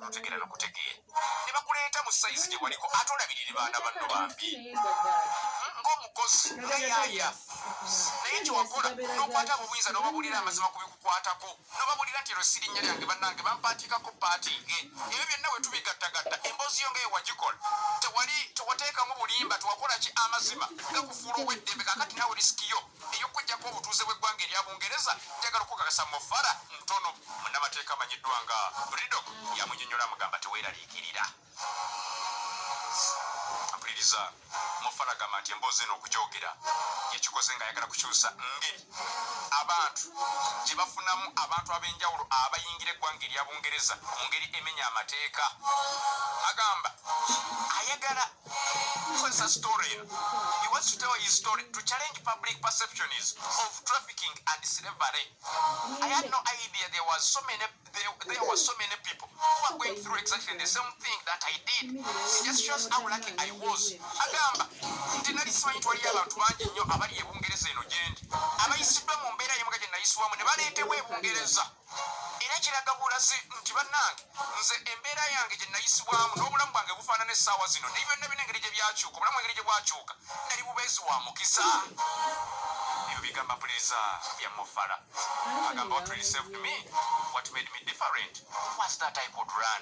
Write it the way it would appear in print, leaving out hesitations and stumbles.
kutegera n'okutegeera ne bakuleeta mu sayizi gye waliko ate olabirire baana banno bambi ng'omukozi yayaaya naye kyewakola n'okwata abobuyinza n'obabulira amazima ku bikukwatako n'obabulira nti ero si linnya lyange bannange bampaatiikako paatiige ebyo byonna we tubigattagatta emboozi yo ng'eyo wagikola tewateekamu bulimba tewakola ki amazima gakufuula obweddembe kakati naawe risiki yo ey'okuggyako obutuuze bw'eggwanga erya Bungereza njagala okukakasa Mo Farah ntono munnamateeka amanyiddwa nga Bridok yamunnyonnyola amugamba teweeraliikirira. Mpuliriza, Mo Farah agamba nti emboozi eno okugyogera yakikoze ng'ayagala kukyusa ngeri abantu gye bafunamu abantu ab'enjawulo abayingira eggwanga erya Bungereza mu ngeri emenya amateeka. Agamba ayagala kukozesa story eno. He wants to tell his story to challenge public perceptions of trafficking and slavery. I had no idea there were so many people who are going through exactly the same thing that I did. It just shows how lucky I was. Agamba nti nali simanyi twaliyo abantu bangi nnyo abali e Bungereza eno gye ndi abayisiddwa mu mbeera y'emuga gye nayisibwamu ne baleetebwa e Bungereza. Era kiraga bulazi nti bannange nze embeera yange gye nayisibwamu n'obulamu bwange bufaanana essaawa zino ne byonna bino engeri gye byakyuka obulamu engeri gye bwakyuka nali bubeezi wa mukisa. Ebyo bigamba mpuliriza bya Mo Farah. Agamba what really saved me, what made me different was that I could run.